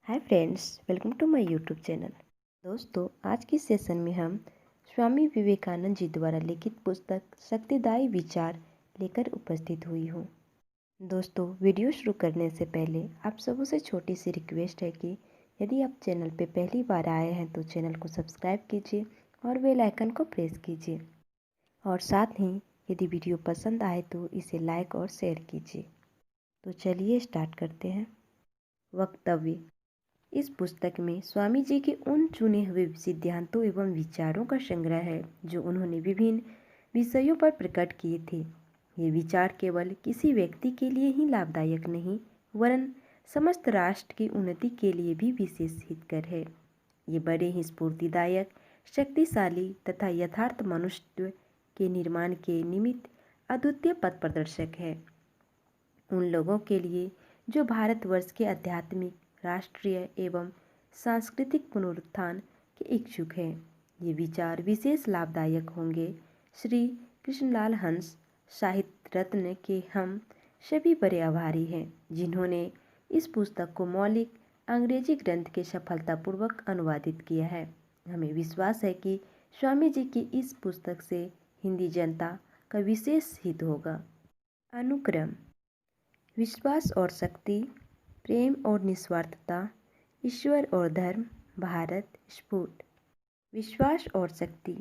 Hi friends, welcome to my YouTube channel. दोस्तों, आज की सेशन में हम स्वामी विवेकानंद जी द्वारा लिखित पुस्तक शक्तिदायी विचार लेकर उपस्थित हुई हूँ। दोस्तों, वीडियो शुरू करने से पहले आप सबों से छोटी सी रिक्वेस्ट है कि यदि आप चैनल पे पहली बार आए हैं तो चैनल को सब्सक्राइब कीजिए और बेल आइकन को प्रेस कीजिए, और साथ ही यदि वीडियो पसंद आए तो इसे लाइक और शेयर कीजिए। तो चलिए स्टार्ट करते हैं। वक्तव्य। इस पुस्तक में स्वामी जी के उन चुने हुए सिद्धांतों एवं विचारों का संग्रह है जो उन्होंने विभिन्न विषयों पर प्रकट किए थे। ये विचार केवल किसी व्यक्ति के लिए ही लाभदायक नहीं, वरन समस्त राष्ट्र की उन्नति के लिए भी विशेष हितकर है। ये बड़े ही स्फूर्तिदायक, शक्तिशाली तथा यथार्थ मनुष्य के निर्माण के निमित्त अद्वितीय पथ प्रदर्शक है। उन लोगों के लिए जो भारतवर्ष के आध्यात्मिक, राष्ट्रीय एवं सांस्कृतिक पुनरुत्थान के इच्छुक हैं। ये विचार विशेष लाभदायक होंगे। श्री कृष्णलाल हंस साहित्य रत्न के हम सभी बड़े आभारी हैं, जिन्होंने इस पुस्तक को मौलिक अंग्रेजी ग्रंथ के सफलतापूर्वक अनुवादित किया है। हमें विश्वास है कि स्वामी जी की इस पुस्तक से हिंदी जनता का विशेष हित होगा। अनुक्रम: विश्वास और शक्ति, प्रेम और निस्वार्थता, ईश्वर और धर्म, भारत स्फुट। विश्वास और शक्ति।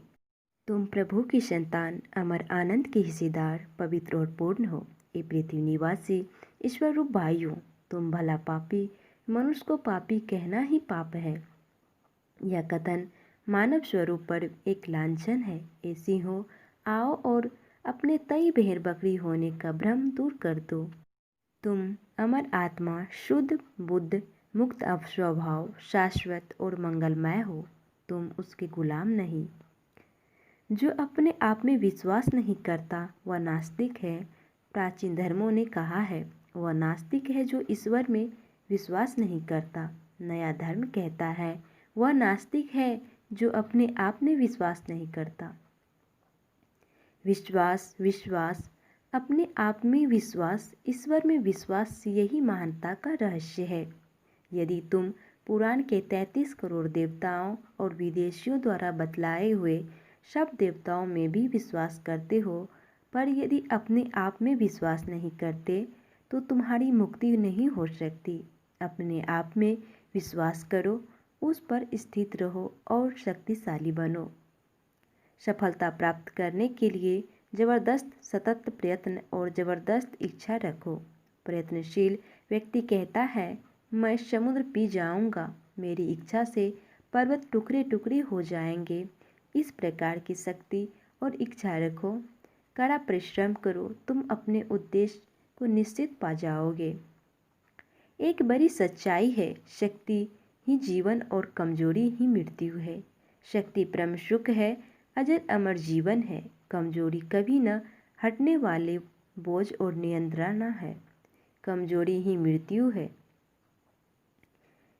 तुम प्रभु की संतान, अमर आनंद के हिस्सेदार, पवित्र और पूर्ण हो। ये पृथ्वी निवासी ईश्वर रूप भाइयों, तुम भला पापी, मनुष्य को पापी कहना ही पाप है। यह कथन मानव स्वरूप पर एक लांछन है। ऐसी हो, आओ और अपने तई भेड़ बकरी होने का भ्रम दूर कर दो। तुम अमर आत्मा, शुद्ध बुद्ध, मुक्त स्वभाव, शाश्वत और मंगलमय हो। तुम उसके गुलाम नहीं। जो अपने आप में विश्वास नहीं करता वह नास्तिक है। प्राचीन धर्मों ने कहा है, वह नास्तिक है जो ईश्वर में विश्वास नहीं करता। नया धर्म कहता है, वह नास्तिक है जो अपने आप में विश्वास नहीं करता। विश्वास, विश्वास, अपने आप में विश्वास, ईश्वर में विश्वास, यही महानता का रहस्य है। यदि तुम पुराण के 33 करोड़ देवताओं और विदेशियों द्वारा बतलाए हुए सब देवताओं में भी विश्वास करते हो, पर यदि अपने आप में विश्वास नहीं करते तो तुम्हारी मुक्ति नहीं हो सकती। अपने आप में विश्वास करो, उस पर स्थित रहो और शक्तिशाली बनो। सफलता प्राप्त करने के लिए जबरदस्त सतत प्रयत्न और जबरदस्त इच्छा रखो। प्रयत्नशील व्यक्ति कहता है, मैं समुद्र पी जाऊंगा, मेरी इच्छा से पर्वत टुकड़े टुकड़े हो जाएंगे। इस प्रकार की शक्ति और इच्छा रखो। कड़ा परिश्रम करो, तुम अपने उद्देश्य को निश्चित पा जाओगे। एक बड़ी सच्चाई है, शक्ति ही जीवन और कमजोरी ही मृत्यु है। शक्ति परम सुख है, अजर अमर जीवन है। कमजोरी कभी न हटने वाले बोझ और नियंत्रण है। कमजोरी ही मृत्यु है।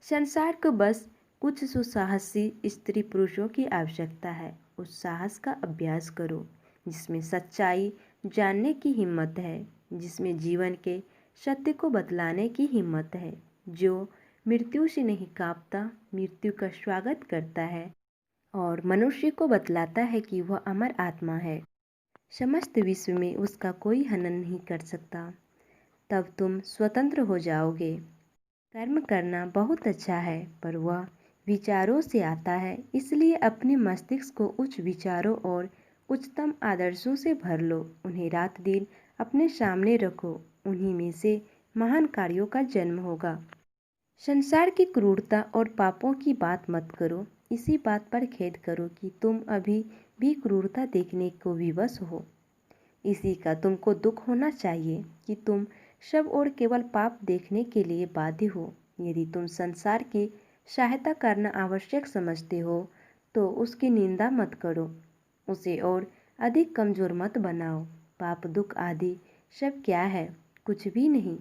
संसार को बस कुछ सुसाहसी स्त्री पुरुषों की आवश्यकता है। उस साहस का अभ्यास करो जिसमें सच्चाई जानने की हिम्मत है, जिसमें जीवन के सत्य को बतलाने की हिम्मत है, जो मृत्यु से नहीं कांपता, मृत्यु का स्वागत करता है और मनुष्य को बतलाता है कि वह अमर आत्मा है। समस्त विश्व में उसका कोई हनन नहीं कर सकता। तब तुम स्वतंत्र हो जाओगे। कर्म करना बहुत अच्छा है, पर वह विचारों से आता है, इसलिए अपने मस्तिष्क को उच्च विचारों और उच्चतम आदर्शों से भर लो। उन्हें रात दिन अपने सामने रखो, उन्हीं में से महान कार्यों का जन्म होगा। संसार की क्रूरता और पापों की बात मत करो। इसी बात पर खेद करो कि तुम अभी भी क्रूरता देखने को विवश हो। इसी का तुमको दुख होना चाहिए कि तुम सब और केवल पाप देखने के लिए बाध्य हो। यदि तुम संसार की सहायता करना आवश्यक समझते हो तो उसकी निंदा मत करो, उसे और अधिक कमजोर मत बनाओ। पाप, दुख आदि सब क्या है? कुछ भी नहीं,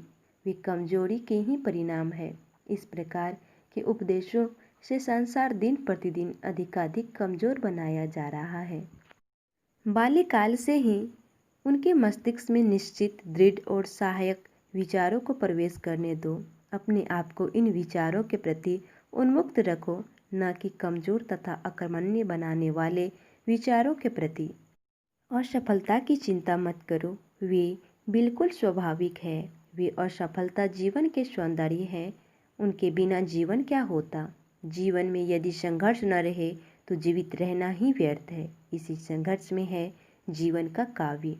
वे कमजोरी के ही परिणाम है। इस प्रकार के उपदेशों से संसार दिन प्रतिदिन अधिकाधिक कमजोर बनाया जा रहा है। बाल्यकाल से ही उनके मस्तिष्क में निश्चित, दृढ़ और सहायक विचारों को प्रवेश करने दो। अपने आप को इन विचारों के प्रति उन्मुक्त रखो, न कि कमजोर तथा अकर्मण्य बनाने वाले विचारों के प्रति। असफलता की चिंता मत करो, वे बिल्कुल स्वाभाविक है। वे असफलता जीवन के सौंदर्य है। उनके बिना जीवन क्या होता। जीवन में यदि संघर्ष न रहे तो जीवित रहना ही व्यर्थ है। इसी संघर्ष में है जीवन का काव्य।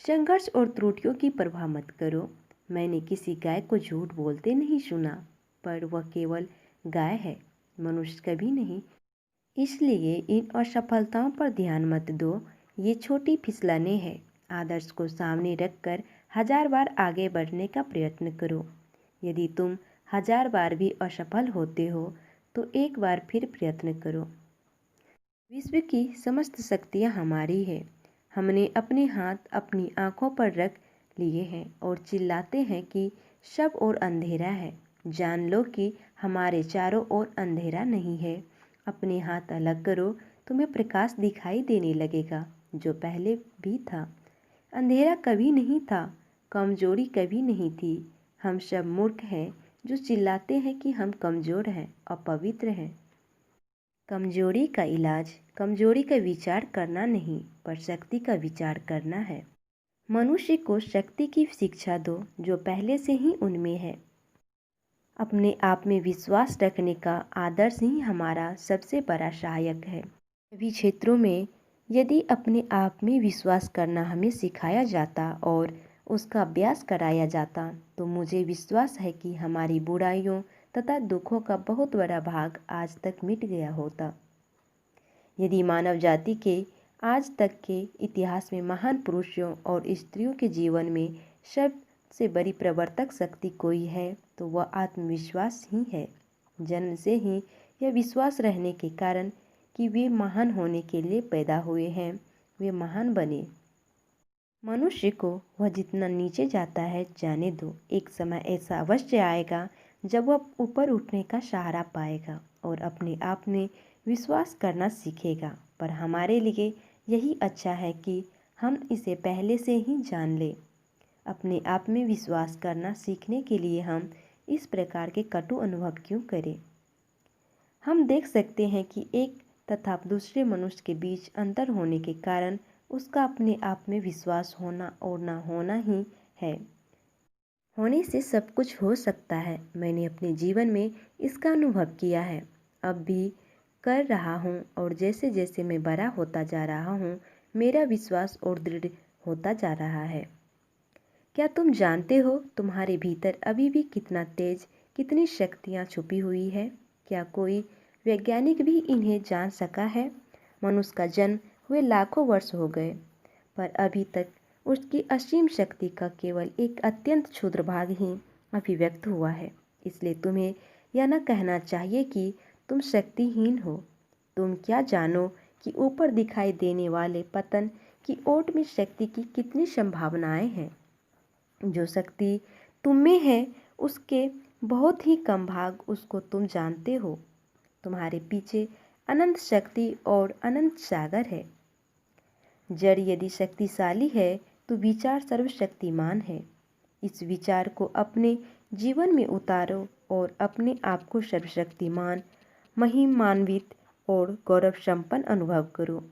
संघर्ष और त्रुटियों की परवाह मत करो। मैंने किसी गाय को झूठ बोलते नहीं सुना, पर वह केवल गाय है, मनुष्य कभी नहीं। इसलिए इन असफलताओं पर ध्यान मत दो, ये छोटी फिसलने हैं। आदर्श को सामने रखकर 1000 बार आगे बढ़ने का प्रयत्न करो। यदि तुम 1000 बार भी असफल होते हो तो एक बार फिर प्रयत्न करो। विश्व की समस्त शक्तियाँ हमारी है। हमने अपने हाथ अपनी आँखों पर रख लिए हैं और चिल्लाते हैं कि सब और अंधेरा है। जान लो कि हमारे चारों ओर अंधेरा नहीं है। अपने हाथ अलग करो, तुम्हें प्रकाश दिखाई देने लगेगा जो पहले भी था। अंधेरा कभी नहीं था, कमजोरी कभी नहीं थी। हम सब मूर्ख हैं जो चिल्लाते हैं कि हम कमज़ोर हैं, अपवित्र हैं। कमजोरी का इलाज कमजोरी का विचार करना नहीं, पर शक्ति का विचार करना है। मनुष्य को शक्ति की शिक्षा दो जो पहले से ही उनमें है। अपने आप में विश्वास रखने का आदर्श ही हमारा सबसे बड़ा सहायक है। सभी क्षेत्रों में यदि अपने आप में विश्वास करना हमें सिखाया जाता और उसका अभ्यास कराया जाता तो मुझे विश्वास है कि हमारी बुराइयों तथा दुखों का बहुत बड़ा भाग आज तक मिट गया होता। यदि मानव जाति के आज तक के इतिहास में महान पुरुषों और स्त्रियों के जीवन में सबसे बड़ी प्रवर्तक शक्ति कोई है तो वह आत्मविश्वास ही है। जन्म से ही यह विश्वास रहने के कारण कि वे महान होने के लिए पैदा हुए हैं, वे महान बने। मनुष्य को वह जितना नीचे जाता है जाने दो। एक समय ऐसा अवश्य आएगा जब वह ऊपर उठने का सहारा पाएगा और अपने आप में विश्वास करना सीखेगा। पर हमारे लिए यही अच्छा है कि हम इसे पहले से ही जान लें। अपने आप में विश्वास करना सीखने के लिए हम इस प्रकार के कटु अनुभव क्यों करें। हम देख सकते हैं कि एक तथा दूसरे मनुष्य के बीच अंतर होने के कारण उसका अपने आप में विश्वास होना और ना होना ही है। होने से सब कुछ हो सकता है। मैंने अपने जीवन में इसका अनुभव किया है, अब भी कर रहा हूँ और जैसे जैसे मैं बड़ा होता जा रहा हूँ मेरा विश्वास और दृढ़ होता जा रहा है। क्या तुम जानते हो तुम्हारे भीतर अभी भी कितना तेज, कितनी शक्तियाँ छुपी हुई है? क्या कोई वैज्ञानिक भी इन्हें जान सका है? मनुष्य का जन्म हुए लाखों वर्ष हो गए, पर अभी तक उसकी असीम शक्ति का केवल एक अत्यंत क्षुद्र भाग ही अभिव्यक्त हुआ है। इसलिए तुम्हें यह न कहना चाहिए कि तुम शक्तिहीन हो। तुम क्या जानो कि ऊपर दिखाई देने वाले पतन की ओट में शक्ति की कितनी संभावनाएं हैं। जो शक्ति तुम में है उसके बहुत ही कम भाग उसको तुम जानते हो। तुम्हारे पीछे अनंत शक्ति और अनंत सागर है। जड़ यदि शक्तिशाली है तो विचार सर्वशक्तिमान है। इस विचार को अपने जीवन में उतारो और अपने आप को सर्वशक्तिमान, महिमान्वित और गौरव संपन्न अनुभव करो।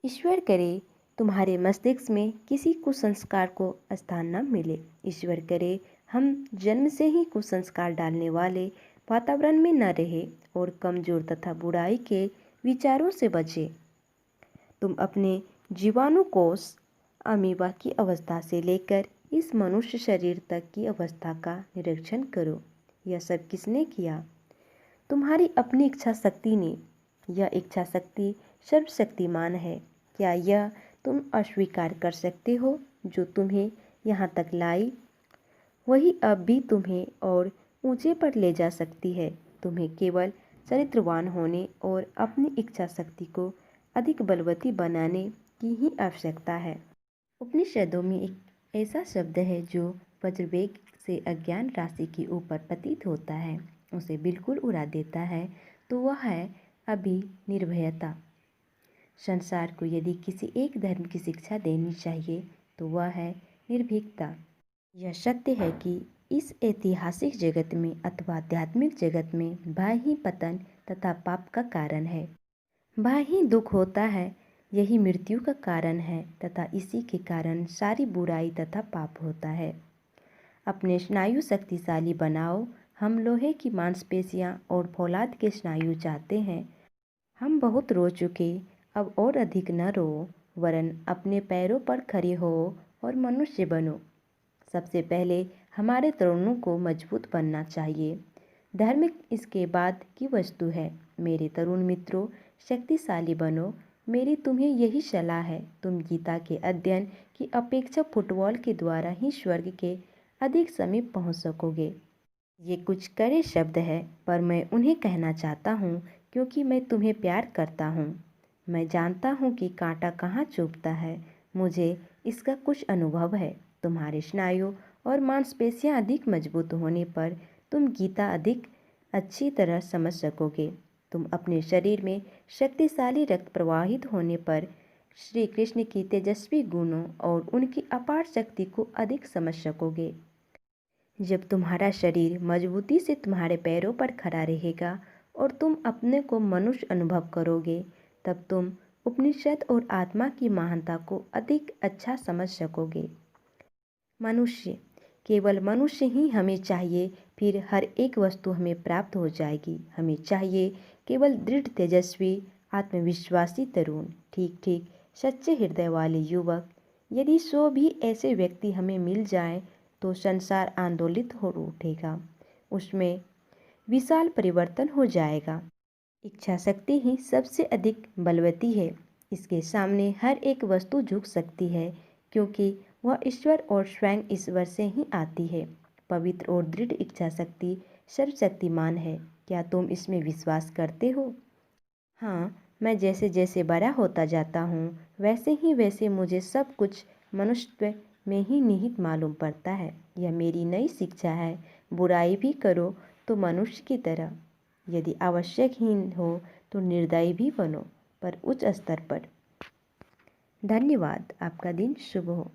ईश्वर करे तुम्हारे मस्तिष्क में किसी कुसंस्कार को स्थान न मिले। ईश्वर करे हम जन्म से ही कुसंस्कार डालने वाले वातावरण में न रहे और कमजोर तथा बुराई के विचारों से बचे। तुम अपने जीवाणु कोष अमीबा की अवस्था से लेकर इस मनुष्य शरीर तक की अवस्था का निरीक्षण करो। यह सब किसने किया? तुम्हारी अपनी इच्छा शक्ति ने। यह इच्छा शक्ति सर्वशक्तिमान है। क्या यह तुम अस्वीकार कर सकते हो? जो तुम्हें यहाँ तक लाई वही अब भी तुम्हें और ऊंचे पर ले जा सकती है। तुम्हें केवल चरित्रवान होने और अपनी इच्छा शक्ति को अधिक बलवती बनाने की ही आवश्यकता है। उपनिषदों में एक ऐसा शब्द है जो वज्रवेग से अज्ञान राशि के ऊपर पतित होता है, उसे बिल्कुल उड़ा देता है, तो वह है अभिनिर्भयता। संसार को यदि किसी एक धर्म की शिक्षा देनी चाहिए तो वह है निर्भीकता। यह सत्य है कि इस ऐतिहासिक जगत में अथवा आध्यात्मिक जगत में भय ही पतन तथा पाप का कारण है। भय ही दुख होता है, यही मृत्यु का कारण है तथा इसी के कारण सारी बुराई तथा पाप होता है। अपने स्नायु शक्तिशाली बनाओ। हम लोहे की मांसपेशियां और फौलाद के स्नायु चाहते हैं। हम बहुत रो चुके, अब और अधिक न रो, वरन अपने पैरों पर खड़े हो और मनुष्य बनो। सबसे पहले हमारे तरुणों को मजबूत बनना चाहिए। धर्म इसके बाद की वस्तु है। मेरे तरुण मित्रों, शक्तिशाली बनो। मेरी तुम्हें यही सलाह है। तुम गीता के अध्ययन की अपेक्षा फुटबॉल के द्वारा ही स्वर्ग के अधिक समीप पहुंच सकोगे। ये कुछ कड़े शब्द हैं, पर मैं उन्हें कहना चाहता हूँ क्योंकि मैं तुम्हें प्यार करता हूँ। मैं जानता हूँ कि कांटा कहाँ चुभता है। मुझे इसका कुछ अनुभव है। तुम्हारे स्नायु और मांसपेशियाँ अधिक मजबूत होने पर तुम गीता अधिक अच्छी तरह समझ सकोगे। तुम अपने शरीर में शक्तिशाली रक्त प्रवाहित होने पर श्री कृष्ण की तेजस्वी गुणों और उनकी अपार शक्ति को अधिक समझ सकोगे। जब तुम्हारा शरीर मजबूती से तुम्हारे पैरों पर खड़ा रहेगा और तुम अपने को मनुष्य अनुभव करोगे, तब तुम उपनिषद और आत्मा की महानता को अधिक अच्छा समझ सकोगे। मनुष्य, केवल मनुष्य ही हमें चाहिए, फिर हर एक वस्तु हमें प्राप्त हो जाएगी। हमें चाहिए केवल दृढ़, तेजस्वी, आत्मविश्वासी तरुण, ठीक ठीक सच्चे हृदय वाले युवक। यदि 100 भी ऐसे व्यक्ति हमें मिल जाएं, तो संसार आंदोलित हो उठेगा। उसमें विशाल परिवर्तन हो जाएगा। इच्छा शक्ति ही सबसे अधिक बलवती है। इसके सामने हर एक वस्तु झुक सकती है, क्योंकि वह ईश्वर और स्वयं ईश्वर से ही आती है। पवित्र और दृढ़ इच्छा शक्ति सर्वशक्तिमान है। क्या तुम इसमें विश्वास करते हो? हाँ, मैं जैसे जैसे बड़ा होता जाता हूँ, वैसे मुझे सब कुछ मनुष्यत्व में ही निहित मालूम पड़ता है। यह मेरी नई शिक्षा है। बुराई भी करो तो मनुष्य की तरह। यदि आवश्यक ही हो तो निर्दयी भी बनो, पर उच्च स्तर पर। धन्यवाद। आपका दिन शुभ हो।